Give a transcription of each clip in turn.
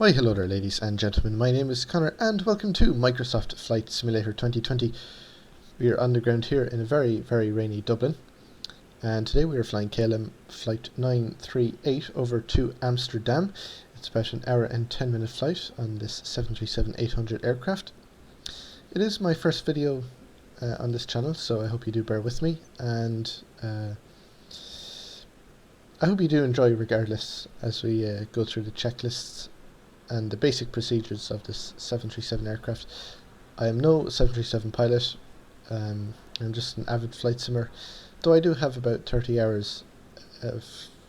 Why hello there ladies and gentlemen, my name is Connor and welcome to Microsoft Flight Simulator 2020. We are on the ground here in a very rainy Dublin, and today we are flying KLM Flight 938 over to Amsterdam. It's about an hour and 10-minute flight on this 737-800 aircraft. It is my first video on this channel, so I hope you do bear with me, and I hope you do enjoy regardless as we go through the checklists and the basic procedures of this 737 aircraft. I am no 737 pilot, I'm just an avid flight simmer, though I do have about 30 hours of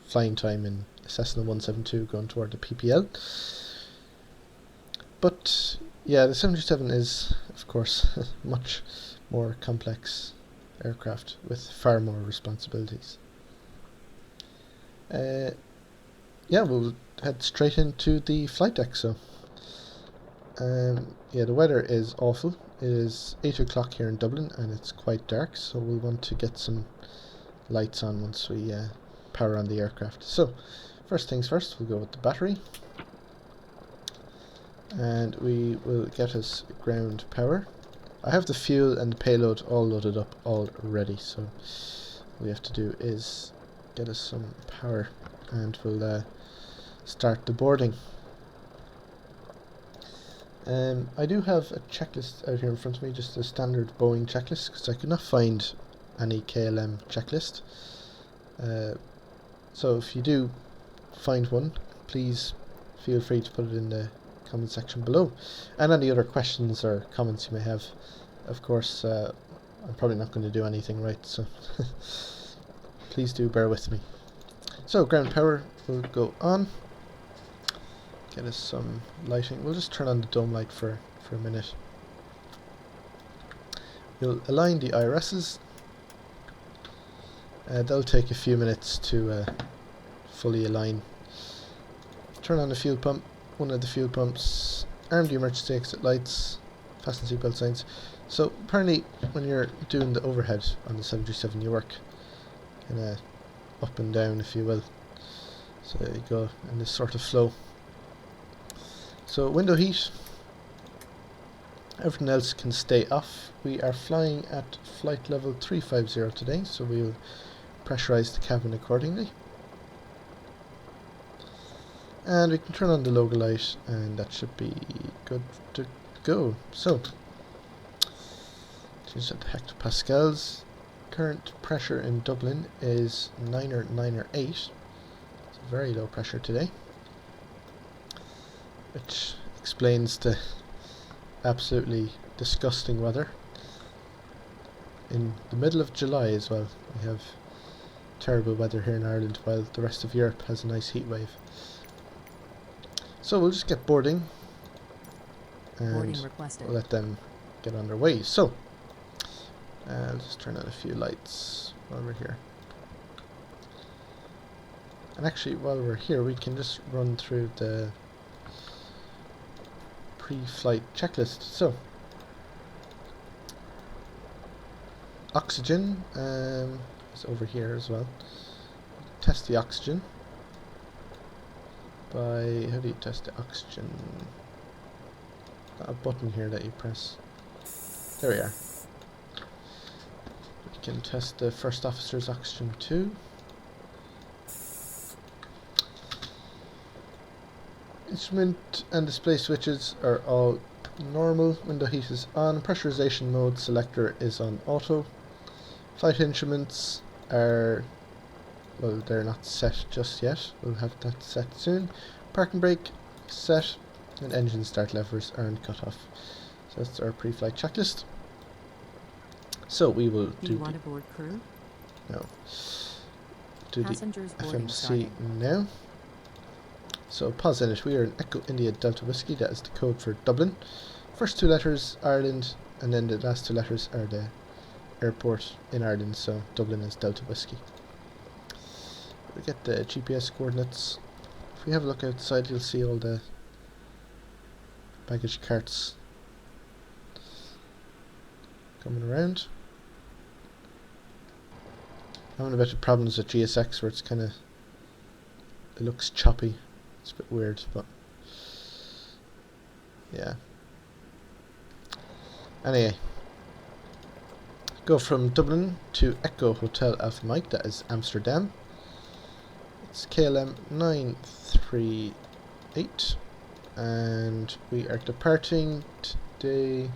flying time in Cessna 172 going toward the PPL. But yeah, the 737 is of course a much more complex aircraft with far more responsibilities. Yeah, we'll head straight into the flight deck. So yeah, the weather is awful. It is 8 o'clock here in Dublin and it's quite dark, so we'll want to get some lights on once we power on the aircraft. So first things first, we'll go with the battery, and we will get us ground power. I have the fuel and the payload all loaded up already, so all we have to do is get us some power and we'll start the boarding. I do have a checklist out here in front of me, just a standard Boeing checklist, because I could not find any KLM checklist. So if you do find one, please feel free to put it in the comment section below. And any other questions or comments you may have. Of course, I'm probably not going to do anything right, so please do bear with me. So ground power will go on. Get us some lighting. We'll just turn on the dome light for a minute. We'll align the IRSs. That'll take a few minutes to fully align. Turn on the fuel pump, one of the fuel pumps, arm the emergency exit lights, fasten seatbelt signs. So apparently when you're doing the overhead on the 737 you work kind of up and down, if you will. So there you go, in this sort of flow. So window heat, everything else can stay off. We are flying at flight level 350 today, so we'll pressurize the cabin accordingly. And we can turn on the logo light and that should be good to go. So, change that to hectopascals. Current pressure in Dublin is 938. It's a very low pressure today, which explains the absolutely disgusting weather. In the middle of July as well, we have terrible weather here in Ireland, while the rest of Europe has a nice heat wave. So we'll just get boarding, and we'll let them get on their way. So I'll just turn on a few lights while we're here. And actually, while we're here, we can just run through the pre-flight checklist. So, oxygen is over here as well. Test the oxygen by, how do you test the oxygen? Got a button here that you press. There we are. We can test the first officer's oxygen too. Instrument and display switches are all normal. Window heat is on. Pressurization mode selector is on auto. Flight instruments are, well, they're not set just yet. We'll have that set soon. Parking brake set, and engine start levers are cut off. So that's our pre-flight checklist. So we will do. You want a board crew? No. Do passengers the FMC now. So pause in it. We are in Echo India Delta Whiskey. That is the code for Dublin. First two letters Ireland, and then the last two letters are the airport in Ireland. So Dublin is Delta Whiskey. We get the GPS coordinates. If we have a look outside, you'll see all the baggage carts coming around. I'm having a bit of problems with GSX where it's kind of, it looks choppy. It's a bit weird, but Yeah. Anyway, go from Dublin to Echo Hotel Alpha Mike, that is Amsterdam. It's KLM938, and we are departing today.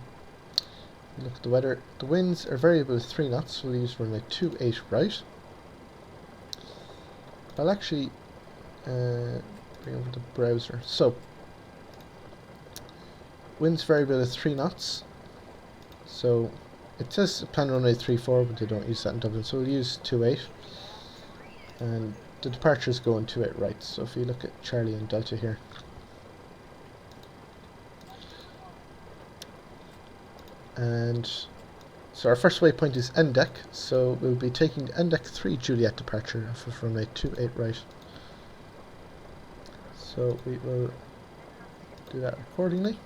Look at the weather. The winds are variable 3 knots, so we'll use runway 28 right. I'll actually bring over the browser. So, winds variable at 3 knots. So, it says plan runway 34, but they don't use that in Dublin, so we'll use 28. And the departures go in 28 right. So if you look at Charlie and Delta here. And so our first waypoint is ENDEQ, so we'll be taking the ENDEQ 3 Juliet departure off of runway 28 right. So we will do that accordingly.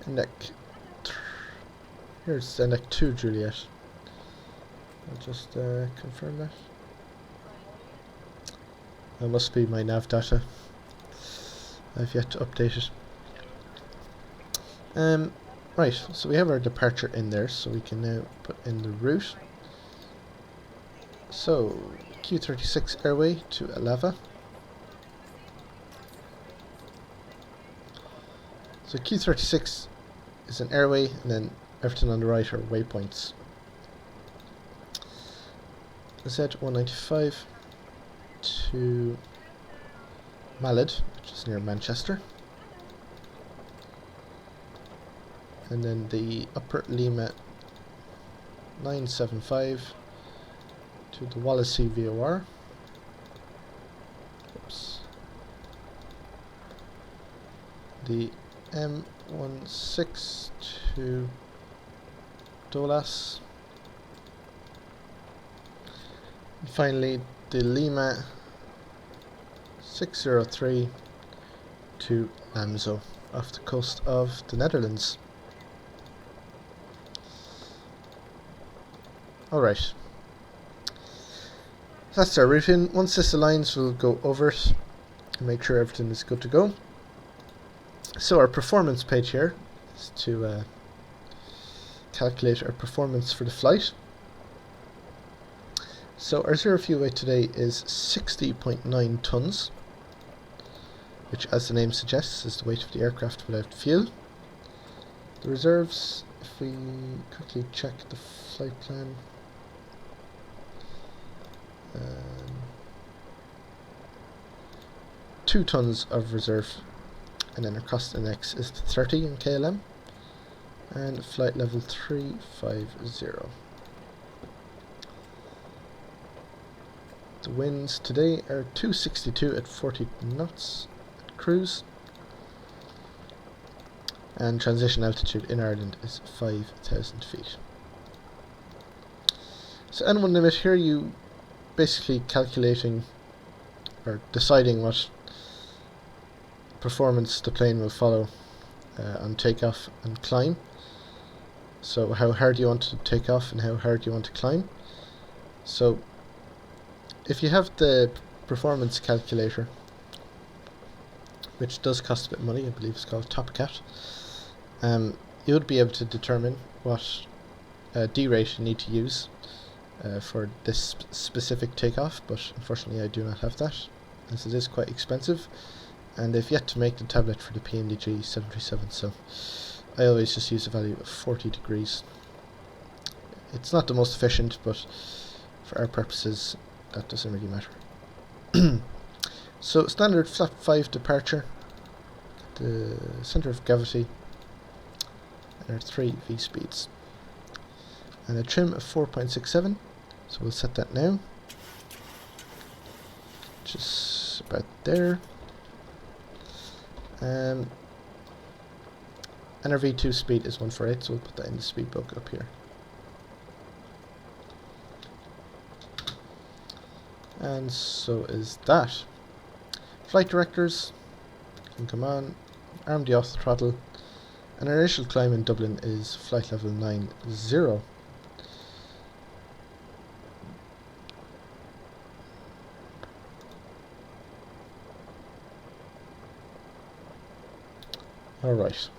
ENDEQ, here's ENDEQ 2 Juliet. I'll just confirm that. That must be my nav data. I've yet to update it. Right, so we have our departure in there, so we can now put in the route. So, Q36 airway to ALAVA. So Q36 is an airway, and then everything on the right are waypoints. Z195 to MALUD, which is near Manchester. And then the upper Lima 975 to the Wallasey VOR. Oops. The M16 to DOLAS. And finally, the Lima 603 to LAMSO off the coast of the Netherlands. Alright, that's our routing. Once this aligns, we'll go over it and make sure everything is good to go. So our performance page here is to calculate our performance for the flight. So our zero fuel weight today is 60.9 tons, which, as the name suggests, is the weight of the aircraft without fuel. The reserves, if we quickly check the flight plan. 2 tons of reserve, and then our cost index is 30 in KLM, and flight level 350. The winds today are 262 at 40 knots at cruise, and transition altitude in Ireland is 5,000 feet. So N1 limit, here you basically calculating or deciding what performance the plane will follow on takeoff and climb. So how hard you want to take off and how hard you want to climb. So if you have the performance calculator, which does cost a bit of money, I believe it's called TopCat, you would be able to determine what D rate you need to use for this specific takeoff, but unfortunately I do not have that, as it is quite expensive, and they've yet to make the tablet for the PMDG 737, so I always just use a value of 40 degrees. It's not the most efficient, but for our purposes that doesn't really matter. So standard flap 5 departure, the centre of gravity, and our 3 V speeds, and a trim of 4.67, so we'll set that now, just about there. And our V2 speed is 148, so we'll put that in the speed book up here. And so is that. Flight directors can come on, arm the off throttle, and our initial climb in Dublin is flight level 90. Alright.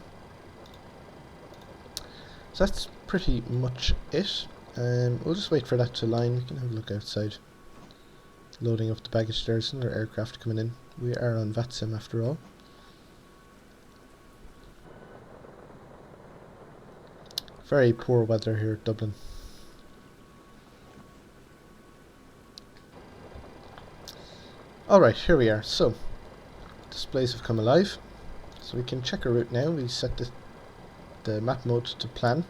So that's pretty much it. We'll just wait for that to line. We can have a look outside. Loading up the baggage. There's another aircraft coming in. We are on VATSIM after all. Very poor weather here at Dublin. Alright, here we are. So, displays have come alive. So we can check our route now. We set the map mode to plan.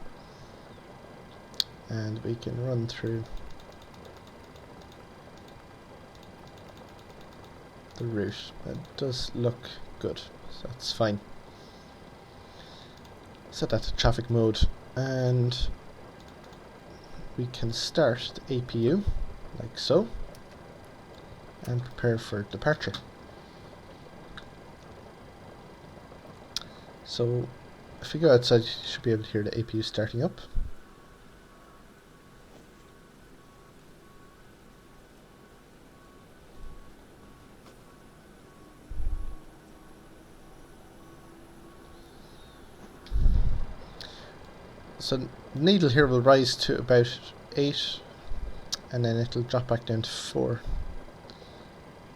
And we can run through the route. It does look good, so that's fine. Set that to traffic mode, and we can start the APU like so and prepare for departure. So if we go outside, you should be able to hear the APU starting up. So the needle here will rise to about 8 and then it'll drop back down to 4.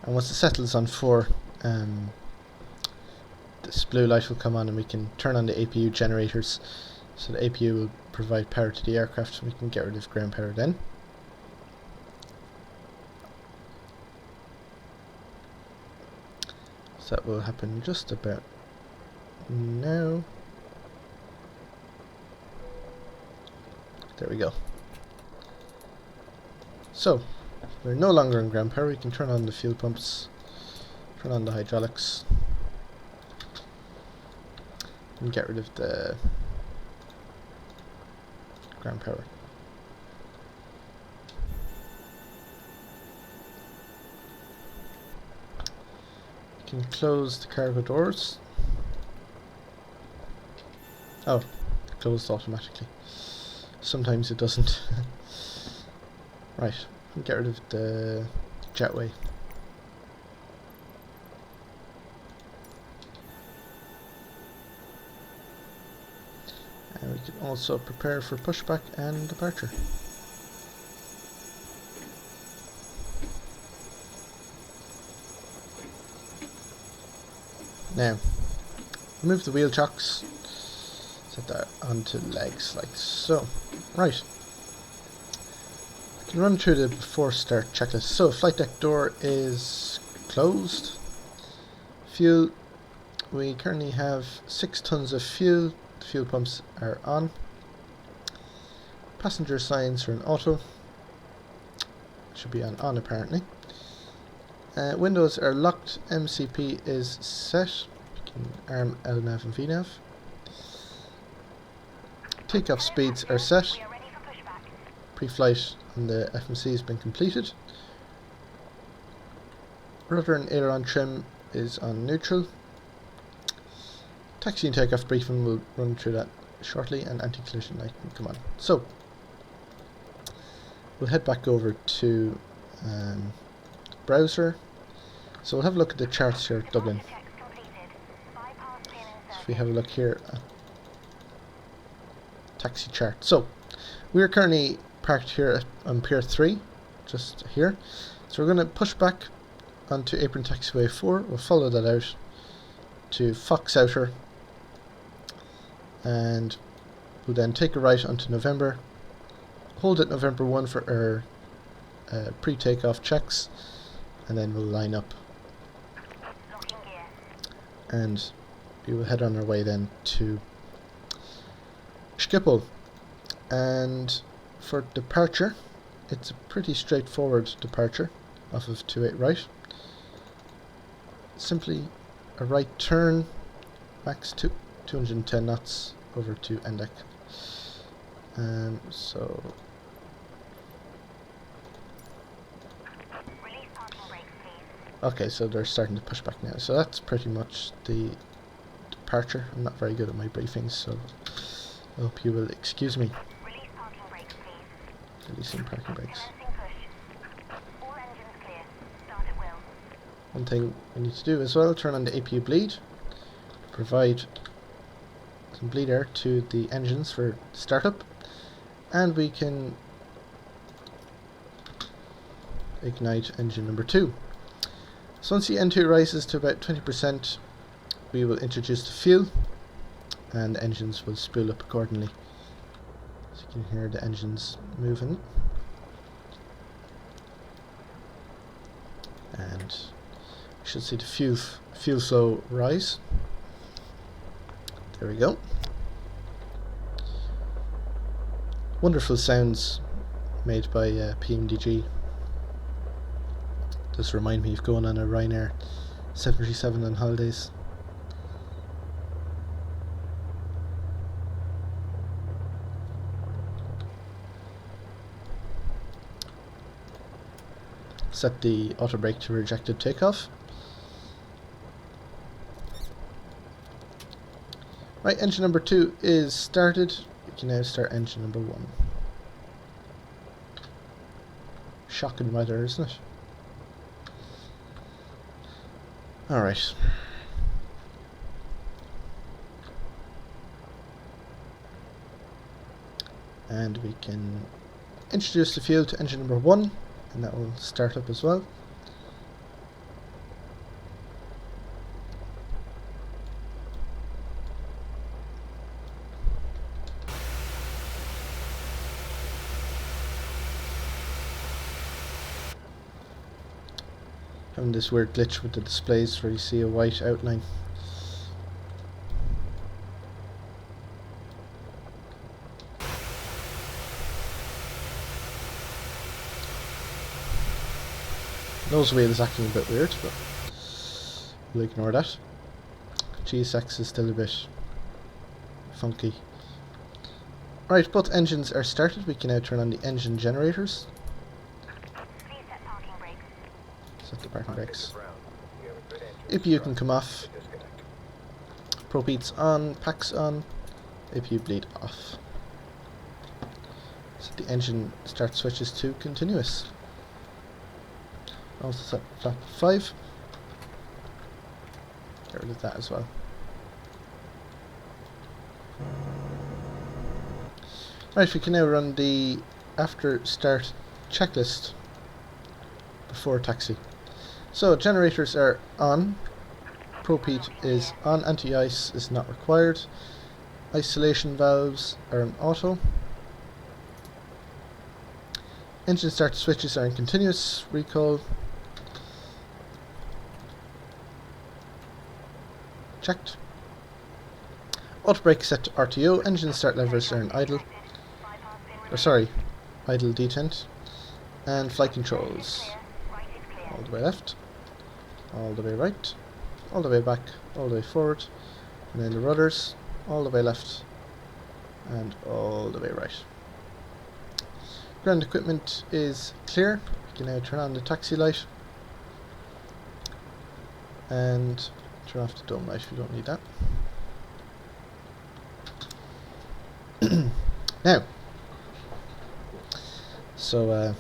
And once it settles on 4, this blue light will come on and we can turn on the APU generators. So the APU will provide power to the aircraft and we can get rid of ground power then. So that will happen just about now. There we go. So, we're no longer on ground power. We can turn on the fuel pumps, turn on the hydraulics, and get rid of the ground power. We can close the cargo doors. Oh, it closed automatically. Sometimes it doesn't. Right, get rid of the jetway. And we can also prepare for pushback and departure. Now, remove the wheel chocks. Set that onto legs like so. Right. We can run through the before start checklist. So, flight deck door is closed. Fuel. We currently have 6 tons of fuel. The fuel pumps are on. Passenger signs are in auto. Should be on apparently. Windows are locked. MCP is set. We can arm LNAV and VNAV. Takeoff speeds are set. Pre-flight on the FMC has been completed. Rudder and aileron trim is on neutral. Taxi and takeoff briefing will run through that shortly, and anti-collision light can come on. So we'll head back over to browser. So we'll have a look at the charts here at Dublin. So if we have a look here at taxi chart. So we are currently parked here on Pier 3, just here. So we're going to push back onto Apron Taxiway 4. We'll follow that out to Fox Outer, and we'll then take a right onto November. Hold at November 1 for our pre-takeoff checks, and then we'll line up. And we will head on our way then to Schiphol. And for departure, it's a pretty straightforward departure off of 28 right. Simply a right turn, max 210 knots over to ENDEQ. So okay, so they're starting to push back now. So that's pretty much the departure. I'm not very good at my briefings, so I hope you will excuse me. Releasing parking brakes. One thing we need to do as well, turn on the APU bleed, provide can bleed air to the engines for startup, and we can ignite engine number 2. So once the N2 rises to about 20%, we will introduce the fuel, and the engines will spool up accordingly. So you can hear the engines moving. And you should see the fuel flow rise. There we go. Wonderful sounds made by PMDG. Does remind me of going on a Ryanair 737 on holidays. Set the auto brake to rejected takeoff. Right, engine number 2 is started. We can now start engine number 1. Shocking weather, isn't it? Alright. And we can introduce the fuel to engine number 1, and that will start up as well. Having this weird glitch with the displays where you see a white outline. Nose wheel is acting a bit weird, but we'll ignore that. GSX is still a bit funky. Right, both engines are started. We can now turn on the engine generators. Set the parking brakes. APU can come off. Propel's on, packs on, APU bleed off. Set the engine start switches to continuous. Also set flap 5. Get rid of that as well. Right, we can now run the after start checklist before taxi. So generators are on, propel is on, anti-ice is not required, isolation valves are on auto, engine start switches are in continuous, recall, checked, auto brake set to RTO, engine start levers are in idle, idle detent, and flight controls. All the way left, all the way right, all the way back, all the way forward, and then the rudders, all the way left, and all the way right. Ground equipment is clear. We can now turn on the taxi light, and turn off the dome light if you don't need that. Now, so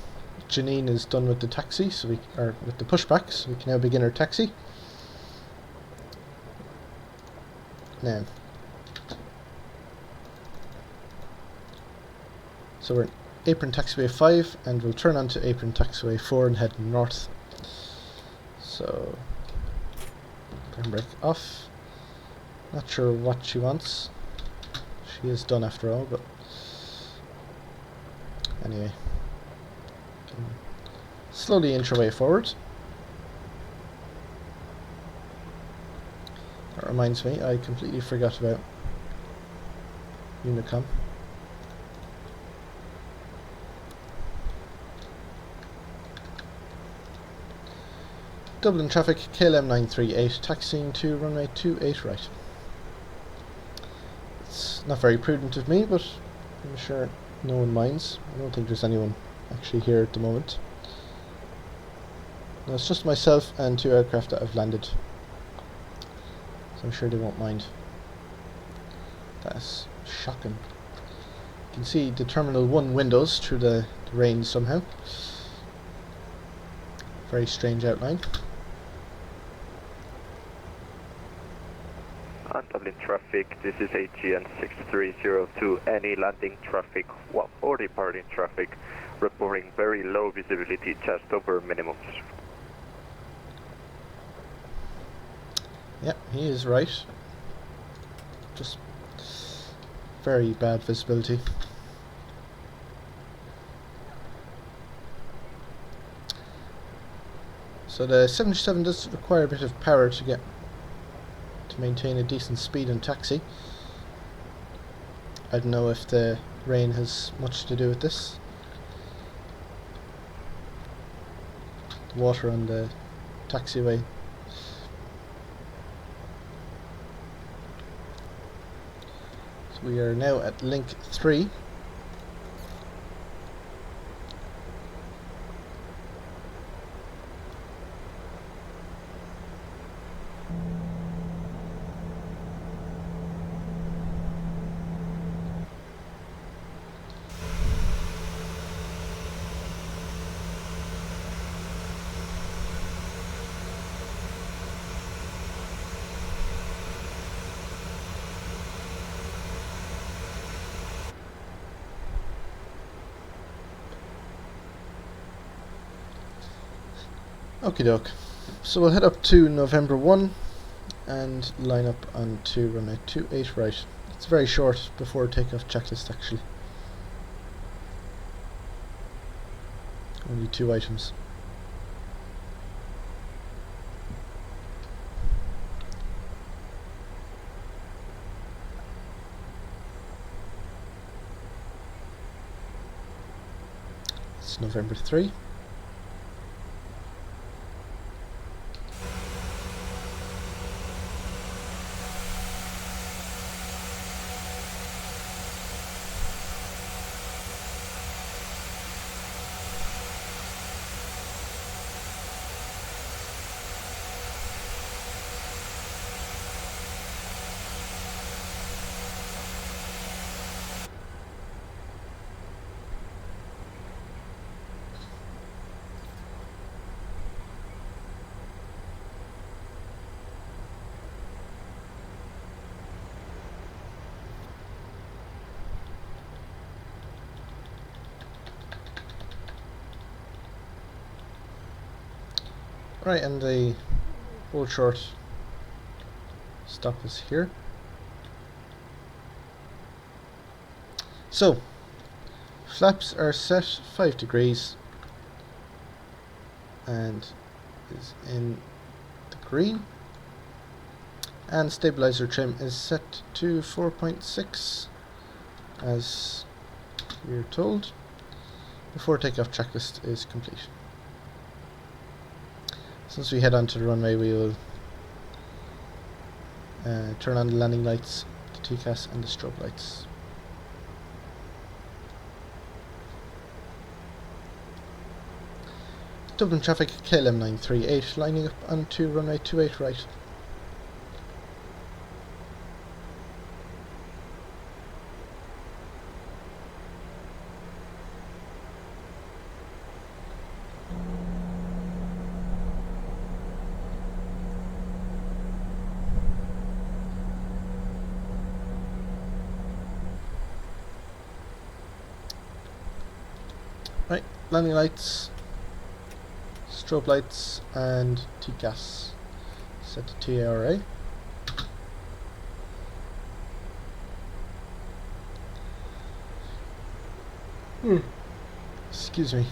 Janine is done with the taxi, so with the pushback, so we can now begin our taxi. Now, so we're in apron taxiway 5, and we'll turn on to apron taxiway 4 and head north. So, turn brake off. Not sure what she wants. She is done after all, but anyway. Slowly inch our way forward. That reminds me, I completely forgot about Unicom. Dublin traffic, KLM938, taxiing to runway 28 right. It's not very prudent of me, but I'm sure no one minds. I don't think there's anyone actually here at the moment. No, it's just myself and 2 aircraft that have landed, so I'm sure they won't mind. That's shocking. You can see the Terminal 1 windows through the rain somehow. Very strange outline. On Dublin traffic, this is AGN 6302. Any landing traffic or departing traffic reporting very low visibility, just over minimums. Yeah, he is right. Just very bad visibility. So the 737 does require a bit of power to maintain a decent speed in taxi. I don't know if the rain has much to do with this. The water on the taxiway. So we are now at link 3. Okie doke. So we'll head up to November 1 and line up onto runway 28 right. It's very short before takeoff checklist actually. Only 2 items. It's November 3. Right, and the whole short stop is here. So, flaps are set 5 degrees and is in the green, and stabilizer trim is set to 4.6 as we are told before takeoff checklist is complete. Since we head onto the runway, we will turn on the landing lights, the TCAS and the strobe lights. Dublin traffic, KLM938 lining up onto runway 28 right. Right, landing lights, strobe lights and TCAS set to TARA. Excuse me.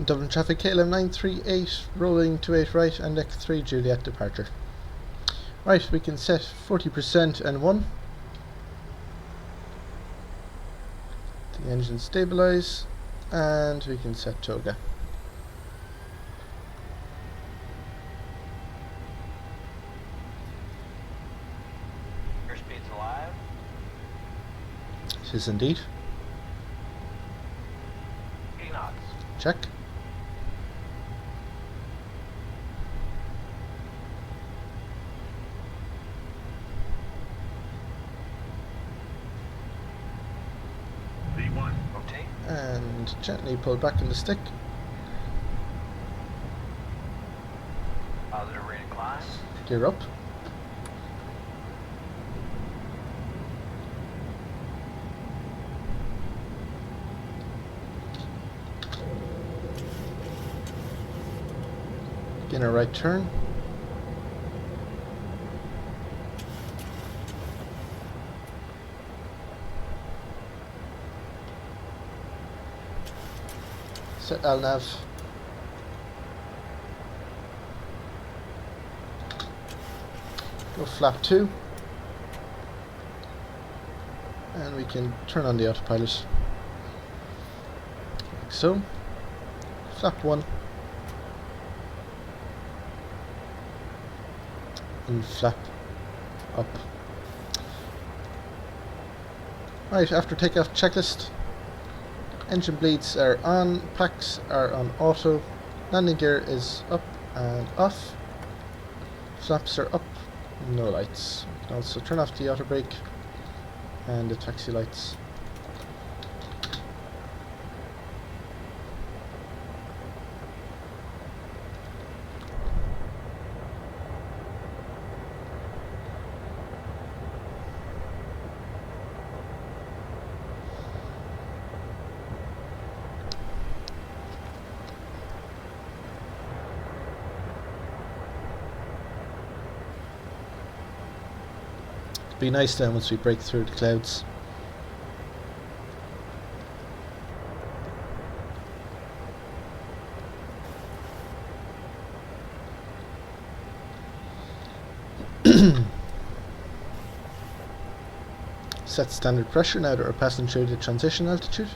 Dublin traffic, KLM938 rolling 28 right and ENDEQ 3 Juliet departure. Right, we can set 40% and 1. The engine stabilize, and we can set toga. Airspeed's alive. It is indeed. 80 knots. Check. V1. Rotate. And gently pull back on the stick. Positive rate of climb. Gear up. Begin a right turn. Set LNAV. Go flap 2. And we can turn on the autopilot. Like so. Flap 1. And flap up. Right, after takeoff checklist. Engine bleeds are on, packs are on auto, landing gear is up and off, flaps are up, no lights. We can also turn off the auto brake and the taxi lights. Be nice then once we break through the clouds. Set standard pressure now that we're passing through the transition altitude.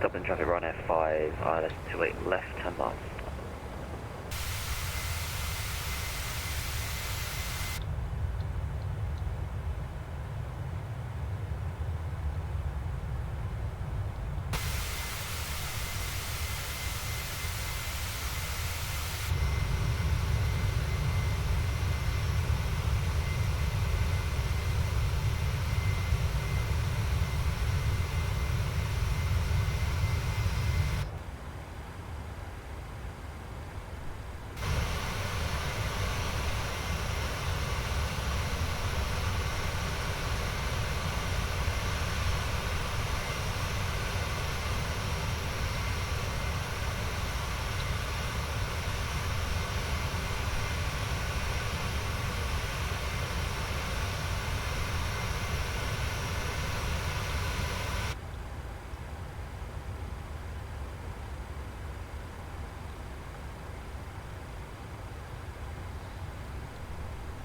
Dublin traffic run F5, ILS28 left 10 miles.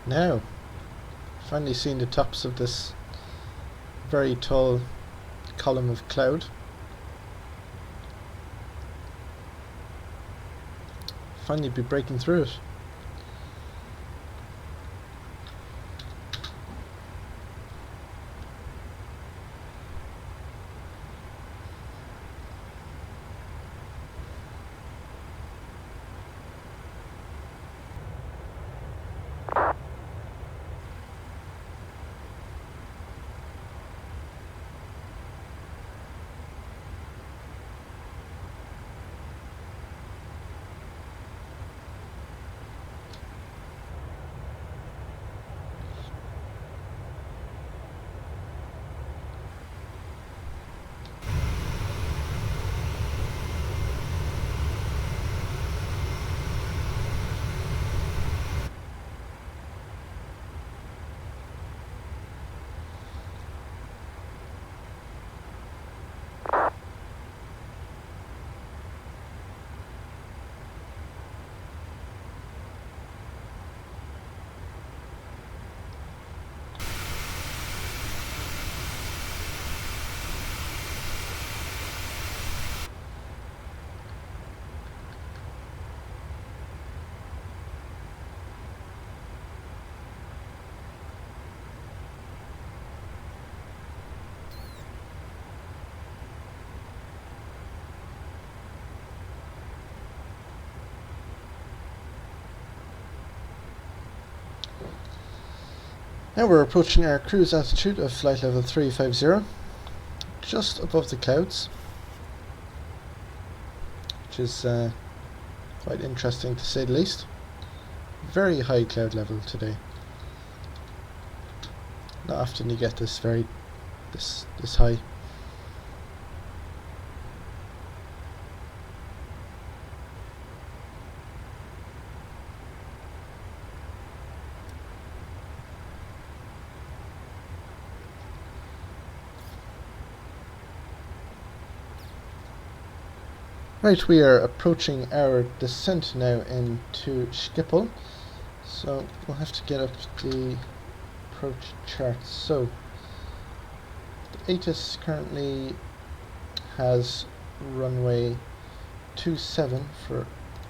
Now, finally seeing the tops of this very tall column of cloud. Finally be breaking through it. Now we're approaching our cruise altitude of flight level 350, just above the clouds, which is quite interesting to say the least. Very high cloud level today. Not often you get this high. Right, we are approaching our descent now into Schiphol, so we'll have to get up the approach chart. So the ATIS currently has runway 27 for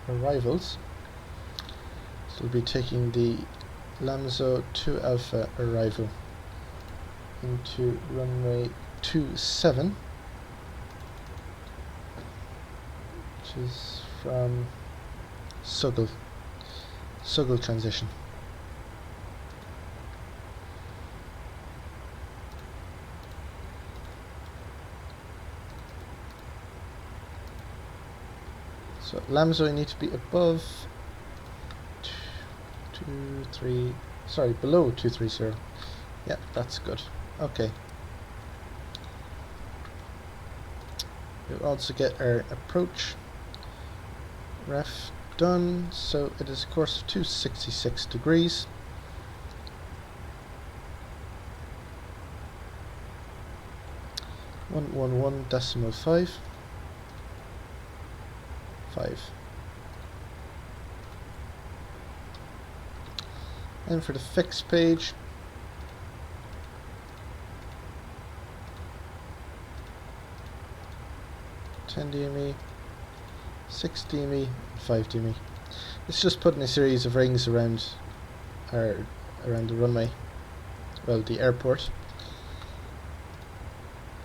arrivals, so we'll be taking the LAMSO 2 Alpha arrival into runway 27, which is from Suggle transition. So LAMSO, you need to be above below 230. Yeah, that's good. Okay. We'll also get our approach ref done, so it is a course of 266 degrees. .5. And for the fix page, DME, 6 DME, 5 DME. It's just putting a series of rings around the runway, well, the airport,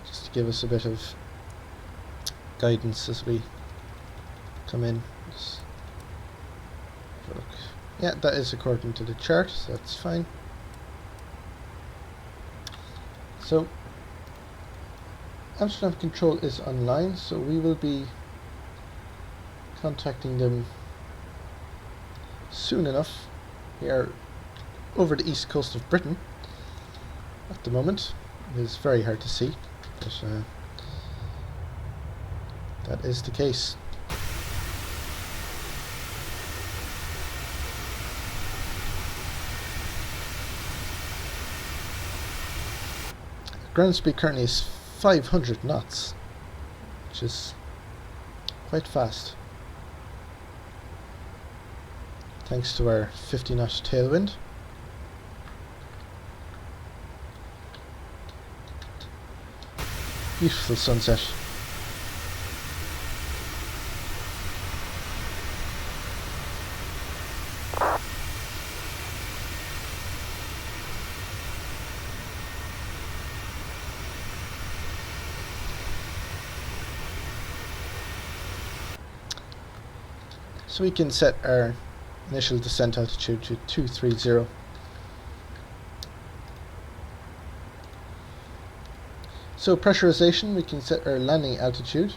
just to give us a bit of guidance as we come in. Just look. Yeah, that is according to the chart, so that's fine. So Amsterdam Control is online, so we will be contacting them soon enough. We are over the east coast of Britain at the moment. It is very hard to see, but that is the case. Ground speed currently is 500 knots, which is quite fast, thanks to our 50 knot tailwind. Beautiful sunset. So we can set our initial descent altitude to 230. So pressurization, we can set our landing altitude,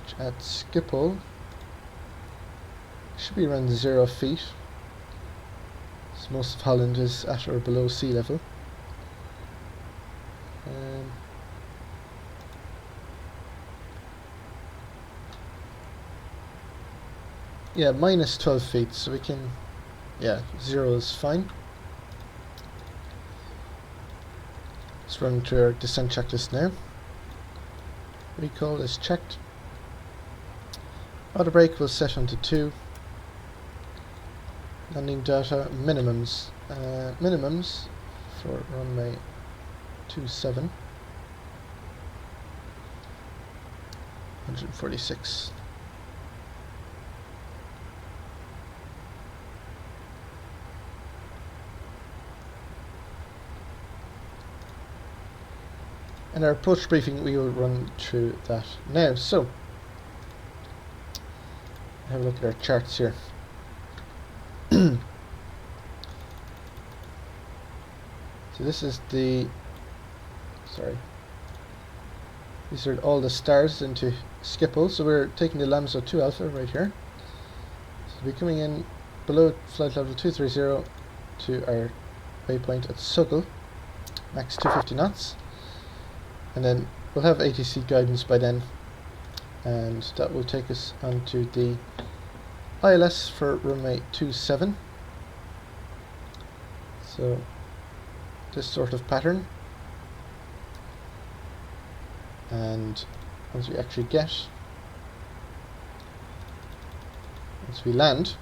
which at Schiphol should be around 0 feet. So most of Holland is at or below sea level. Yeah, minus 12 feet, so we can, yeah, 0 is fine. Let's run through our descent checklist now. Recall is checked. Auto brake was set onto 2. Landing data minimums. Minimums for runway 27. 146. And our approach briefing, we will run through that now. So, have a look at our charts here. So this is the, sorry, these are all the stars into Schiphol. So we're taking the LAMSO 2 Alpha right here. So we'll be coming in below flight level 230 to our waypoint at Suggle, max 250 knots, and then we'll have ATC guidance by then, and that will take us onto the ILS for runway 27. So this sort of pattern, and once we actually once we land,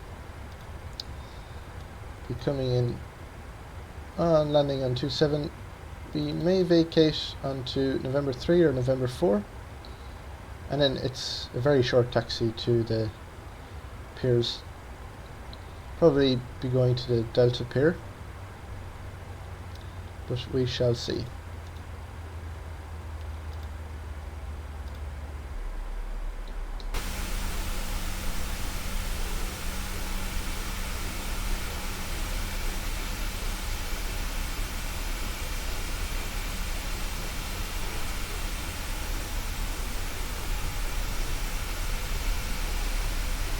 be coming in on landing on 27. We may vacate onto November 3 or November 4, and then it's a very short taxi to the piers. Probably be going to the Delta Pier, but we shall see.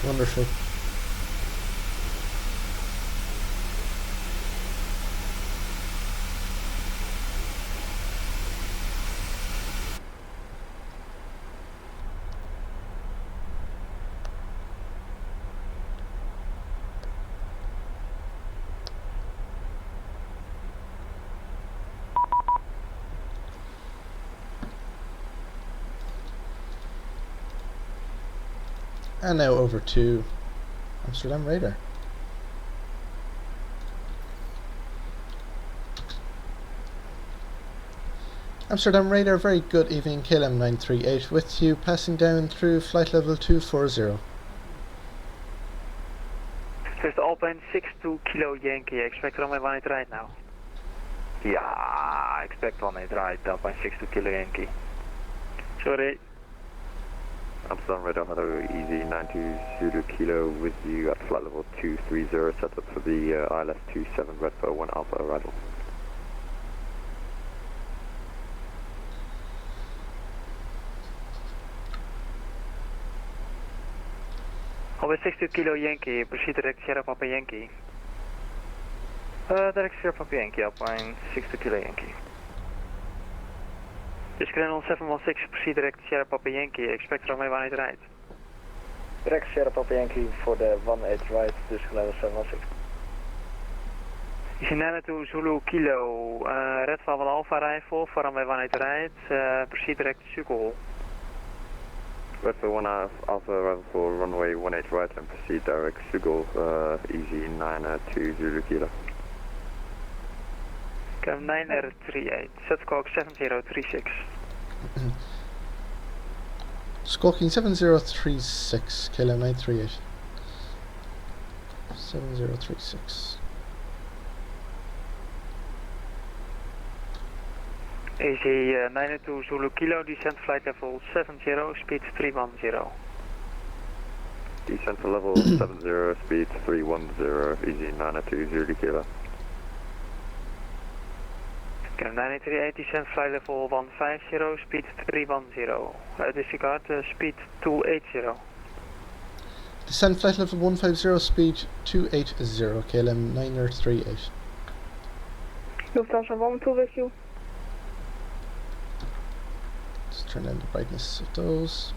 Wonderful. And now over to Amsterdam radar. Amsterdam radar, very good evening, KLM938 with you, passing down through flight level 240. First Alpine 62 Kilo Yankee, expect runway 18 right now. Yeah, expect 18 right, Alpine 62 Kilo Yankee. Sorry. Amsterdam radar, hello, easy 92 Zulu Kilo with you at flight level 230, set up for the ILS 27 Red for 1 Alpha arrival. Alpine 62 Kilo Yankee, proceed direct Sierra Papa Yankee. Direct Sierra Papa Yankee, Alpine 62 Kilo Yankee. Dus Channel 716, proceed direct Sierra Papa Yankee, expect runway 18 right. Direct Sierra Papa Yankee for the 18 right, dus Channel 716. Is to Zulu Kilo, red for Alpha arrival for runway 18 right, proceed direct Schiphol. Red for 1 Alpha arrival for runway 18 right and proceed direct Schiphol, easy 92 Zulu Kilo. KLM938, set squawk 7036. Squawking 7036, KLM938. 7036. AC 902 Zulu Kilo, descent flight level 70, speed 310. Descent to level 70, speed 310, easy 92 Zulu Kilo. KLM938, descent flight level 150, speed 310. Disregard, speed 280. Descent flight level 150, speed 280, KLM938. Lufthansa 1-2 with you. Let's turn down the brightness of those.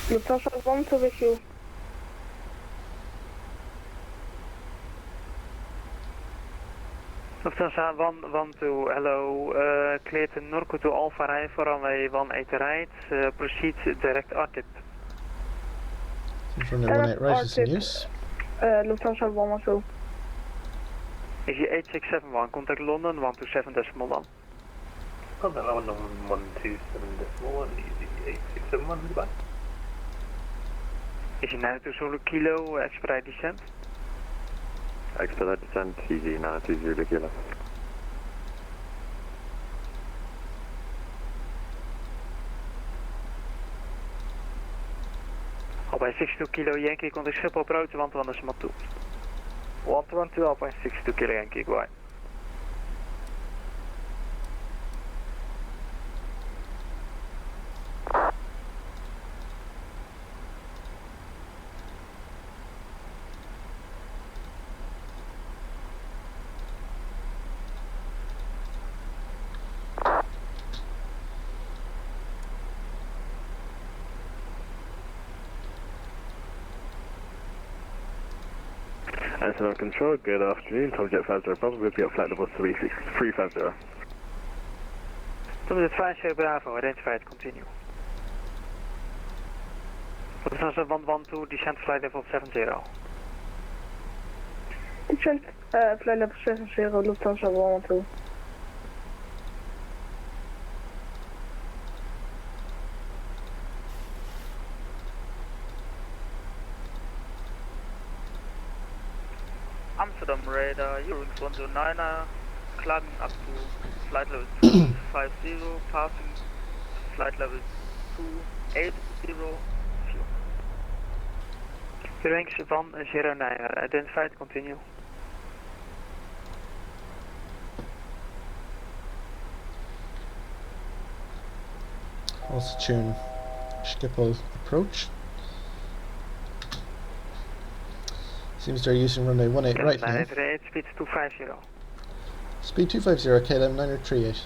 Lufthansa 1-2 with you. Lufthansa 112, hello. Cleared to Norco to Alpha Rai for runway 18 right. Proceed direct RTIP. Runway 18 right is in use. Lufthansa 112. Is 8671, contact London 127.1. Contact London 127.1, easy 8671, goodbye. Is 92 Zulu Kilo, expedite descent. Expedite descent, easy 920 kilo. Al bij 62 Kilo Yankee, contact Schiphol approach, 121 2. 112, al bij 62 Kilo Yankee, goodbye. National Control, good afternoon. Tom Jet 50 Bravo, we'll be at flight level 350. Tom Jet 50 Bravo, identified, continue. Lufthansa 112, descent flight level 70. Descent flight level 70, Lufthansa 112. Amsterdam radar, Eurowings 109, climbing up to flight level 250, passing flight level 280, fuel. Eurowings 109, identified, continue. Also tune Schiphol approach. Seems they're using runway 18 right now. 938, speed 250. Speed 250, KLM938.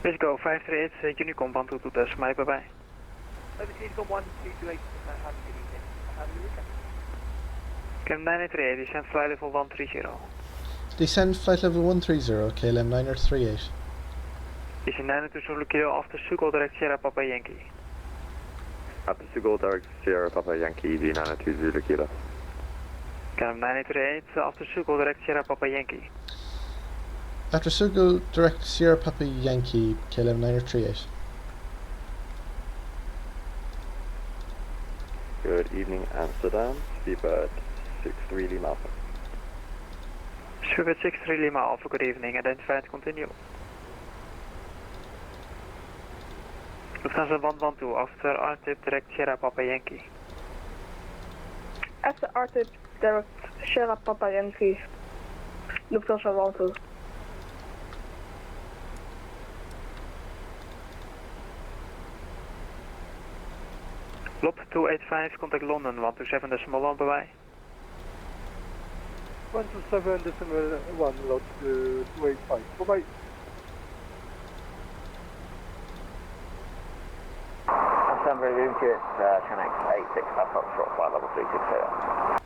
Let's go, 538, Unicom 122, smile, bye bye. Unicom 1328, have a good evening. Have a good weekend. KLM 938, descent flight level 130. Descend flight level 130, KLM938. Is 92 Zulu Kilo after Sugo direct Sierra Papa Yankee. After Sugo direct Sierra Papa Yankee, easy 920 kilo. KLM 938, after Sugo direct Sierra Papa Yankee. After Sugo direct Sierra Papa Yankee, KLM938. Good evening, Amsterdam. Speedbird 63 Lima Alpha. Speedbird 63 Lima Alpha, good evening. Identified, continue. Lufthansa 112, after RTIP direct Sierra Papa Yankee. After RTIP direct Sierra Papa Yankee. Lufthansa 112. Lot 285, contact London 127.1, bye bye. 127.1, lot 285. Bye-bye. Amsterdam Radio Unit, Connect 86, Fox Rock, flight level 360.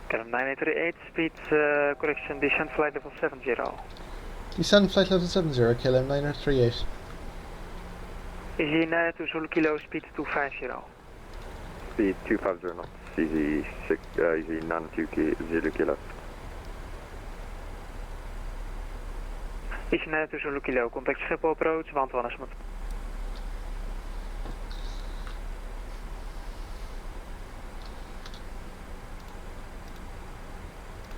KLM 938, speed correction, descent flight level 70. Descend flight level 70, KLM938. Easy 92 Zulu Kilo, speed 250. Speed 250 knots, easy 920 kilo. Easy 92 Zulu Kilo, contact Schiphol approach, 121.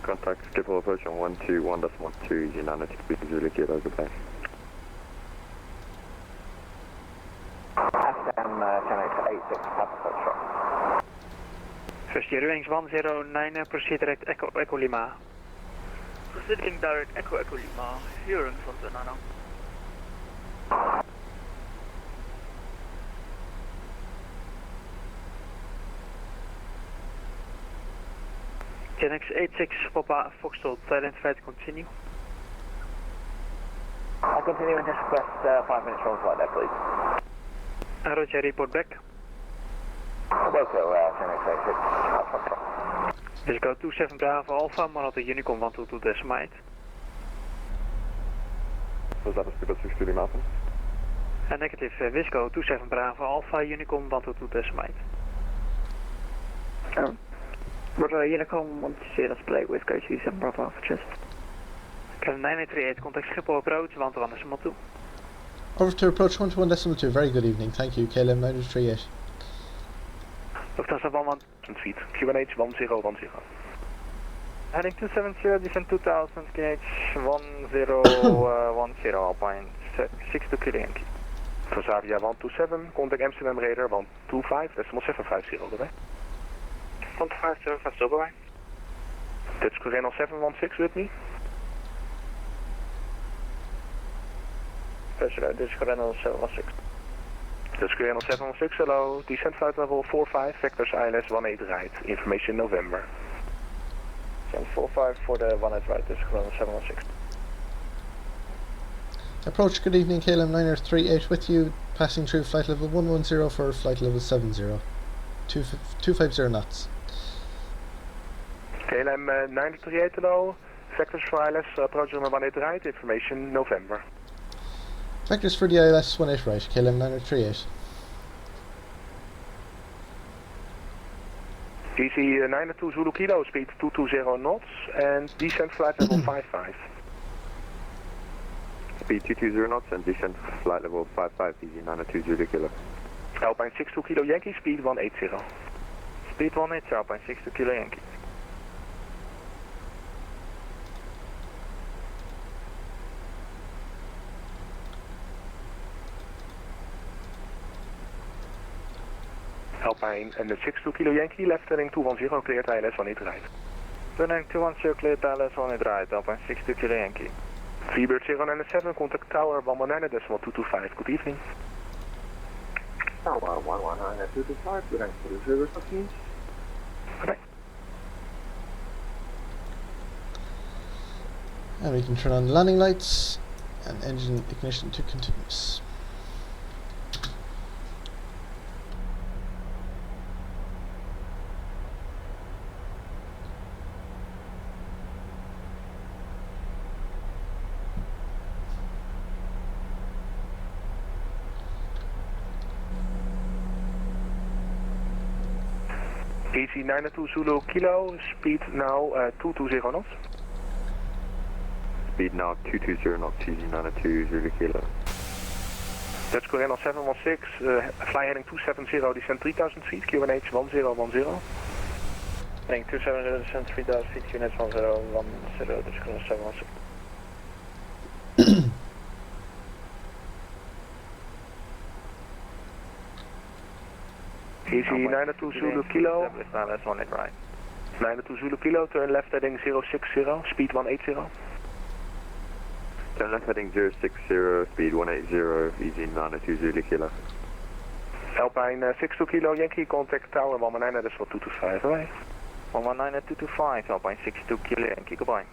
Contact Contact Schiphol approach on 121.12, easy 902 Zulu Kilo, goodbye. Amsterdam, channel 86, Papa Foxtrot. First year wings 109, proceed direct Echo Lima. Proceeding direct Echo Lima, hearing from the Nano. Genex 86 Papa Foxtrot, identified, continue. I'll continue and just request 5 minutes from flight there, please. Roger, report back. Welcome, channel 86, Papa Foxtrot. Visco 27 Bravo Alpha, MALUD Unicorn 122 Decimite. Was that a Schiphol 63 Mountain? Negative, Visco 27 Bravo Alpha, Unicorn 122 Decimite. Roger, Unicorn 120 display with Go 27 Bravo Alpha, just. KLM938, contact Schiphol approach, 121.2. Over to approach 121.2, very good evening, thank you, KLM938. Lufthansa 11 feet, QNH 1010. Heading 270, descent 2000, KH 1010, Alpine 62 Kilo Yankee. Transavia 127, contact Amsterdam Radar 125, decimal 750, goodbye. 157, goodbye. That's Corral 716 with me. This is Corral 716. That's Corral 716, hello. Descent flight level 45, vectors ILS 18 right. Information November. 745 for the 18 right, this is Corral 716. Approach, good evening, KLM938 with you, passing through flight level 110 for flight level 70, 250 knots. KLM 938, hello. Vectors for ILS approach on 18 right. Information November. Vectors for the ILS 18 right, KLM938. Easy 92 Zulu Kilo, speed 220 knots, and descent flight level 55. Speed 220 knots and descent flight level 55, easy 92 Zulu Kilo. Alpine 62 Kilo Yankee, speed 180. Speed 180, Alpine 62 Kilo Yankee. Alpine and the 62 Kilo Yankee, left turning 210, cleared ILS 18 right. Turning 210, cleared ILS 18 right, Alpine 62 Kilo Yankee. Freebird 097, contact tower 119.225, good evening. Tower 119.225, good evening for the service of teams. Okay. And we can turn on landing lights and engine ignition to continuous. Easy 92 Zulu Kilo, speed now 220 knots. Speed now 220 knots, easy 92 Zulu Kilo. That's Corral 716, fly heading 270, descent 3000 feet, QNH 1010. Heading 270, descent 3000 feet, QNH 1010, this is Corral 716. Easy 92 Zulu Kilo. That's on it, right. 92 Zulu Kilo, turn left heading 060, speed 180. Turn left heading 060, speed 180, easy 92 Zulu Kilo. Alpine 62 Kilo Yankee, contact tower 119, that's for 225, alright. 119 at 225, Alpine 62 Kilo Yankee, goodbye.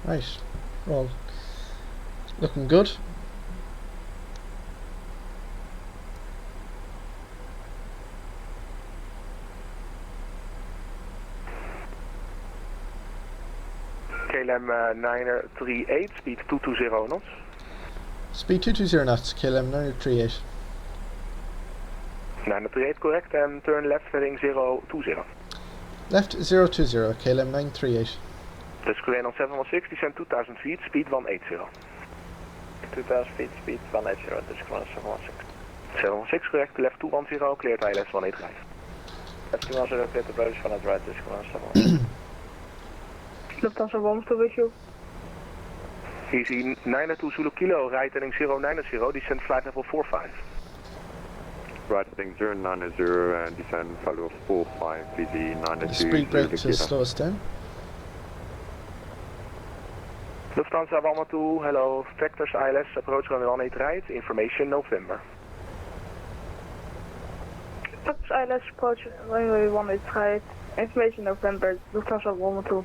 Right, we're all looking good. KLM 938, speed 220 knots. Speed 220 knots, KLM938. 938 correct, and turn left heading 020. Left 020, KLM938. That's Corral 716, descent 2000 feet, speed 180. 2000 feet, speed 180, decimal 716. 716, correct. Left 210, cleared ILS 185. Left 210, cleared approach van het right, decimal 716. Lufthansa 112 with you. Easy 92 Zulu Kilo, right heading 090, descend flight level 45. Right heading 090 and descend flight level 45, easy 92 The speed brake to Zulu Kilo. slow us down. Lufthansa 112, hello, Vectors ILS, approach runway 18 right, information November. Vectors ILS approach runway 18 right, information November, Lufthansa 112.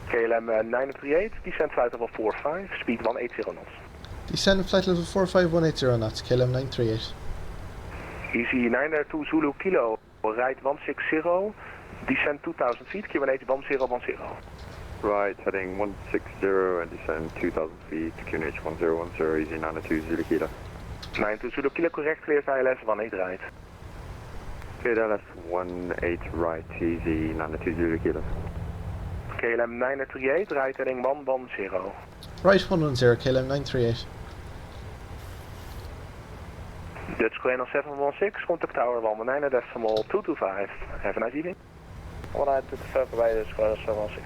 KLM938, descend flight level 45, speed 180 knots. Descend flight level 45180 knots, KLM938. Easy 992 Zulu Kilo, right 160, descend 2000 feet, QNH 1010. Right heading 160 and descend 2000 feet, QNH 1010, easy 92 Zulu Kilo. 92 Zulu Kilo, correct, cleared ILS 18 right. Cleared ILS 18 right, easy 92 Zulu Kilo. KLM938, right heading 110. Right 110, KLM938. Dutch Coronel 716, contact tower 119.225. Have a nice evening. 192 bij Dutch Coronel 716.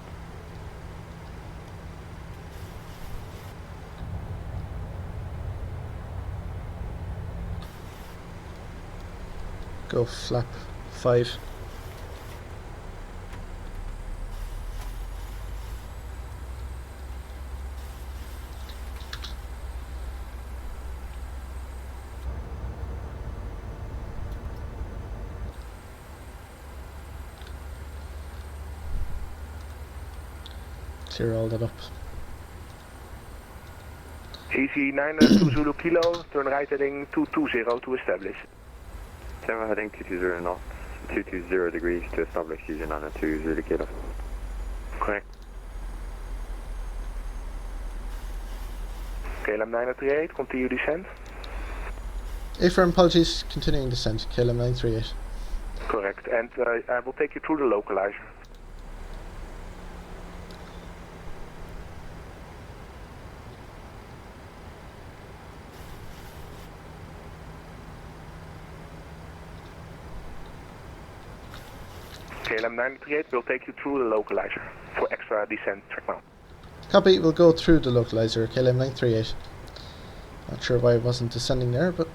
Go flap 5. Clear all that up. Easy 992 Zulu Kilo, turn right heading 220 to establish. Turn heading 220 knots, 220 degrees to establish using 992 Zulu Kilo. Correct. KLM 938, continue descent. Affirm, apologies, continuing descent, KLM938. Correct, and I will take you through the localizer. KLM 938 will take you through the localizer for extra descent track now. Copy, we'll go through the localizer, KLM938. Not sure why it wasn't descending there, but...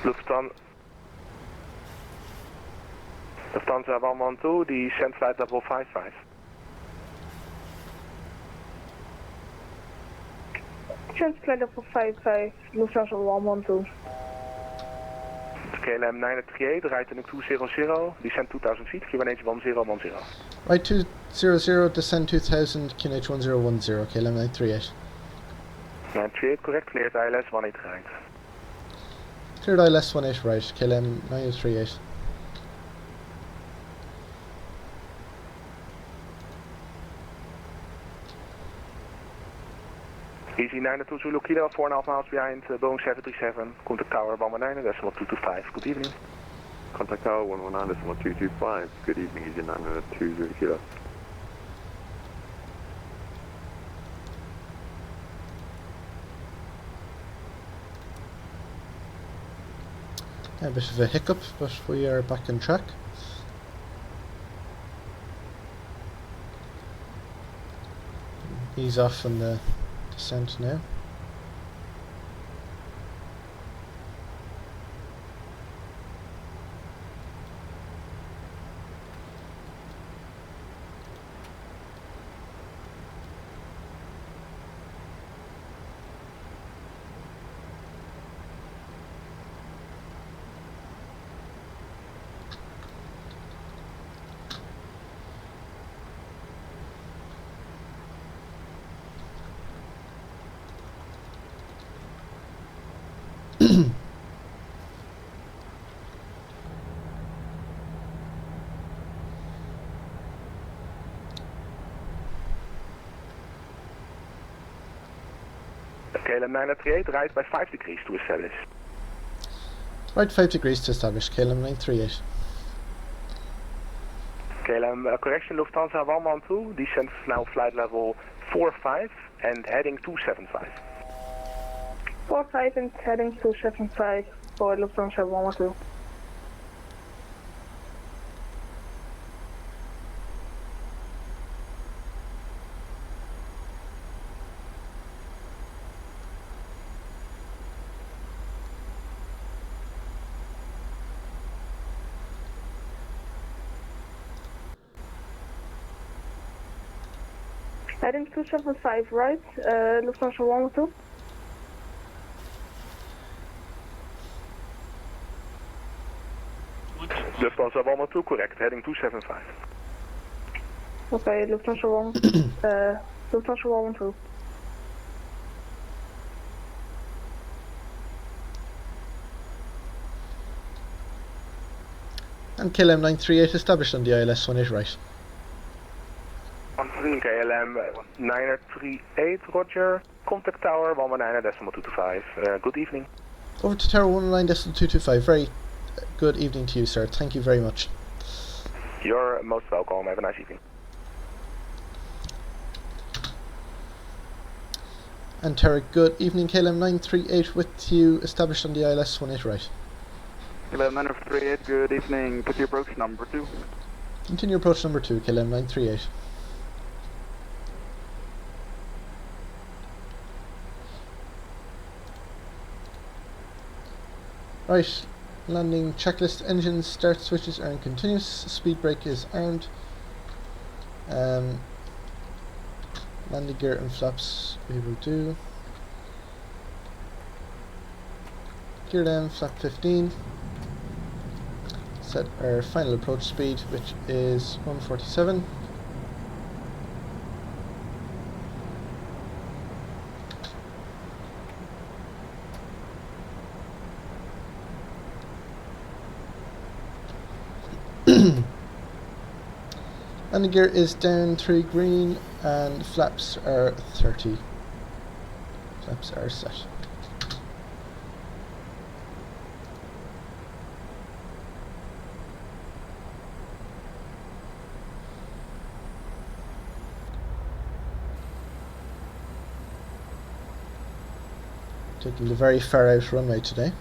Lufthansa 112, descent flight level 55. Descent flight level 55, Lufthansa 112. KLM 938, right heading 200, descend 2000 feet, QNH 1010. Right 200, descend 2000, QNH 1010, KLM938. 938, correct, cleared ILS 18 right. Cleared ILS 18 right, KLM938. Easy 992 Zulu Kilo, 4.5 miles behind Boeing 737, contact tower 119.225, good evening. Contact tower 119.225, good evening, easy 992 Zulu Kilo. A bit of a hiccup, but we are back on track. Ease off on the descent now. KLM 938, right by 5 degrees to establish. Right 5 degrees to establish, KLM938. KLM, correction, Lufthansa 112, descent now flight level 45 and heading 275. 45 and heading 275 for Lufthansa 112. Heading 275 right, Lufthansa 112. Lufthansa 112, correct, heading 275. Okay, Lufthansa 112. And KLM938 established on the ILS 18 right. KLM 938, roger. Contact tower 119.225. Good evening. Over to tower 119.225. Very good evening to you, sir. Thank you very much. You're most welcome. Have a nice evening. And Tarek, good evening. KLM938 with you, established on the ILS 18 right. KLM938, good evening. Could you approach number 2? Continue approach number 2, KLM938. Right, landing checklist, engines, start switches are in continuous, speed brake is armed. Landing gear and flaps we will do. Gear down, flap 15. Set our final approach speed, which is 147. Landing gear is down 3 green and flaps are 30. Flaps are set. Taking the very far out runway today.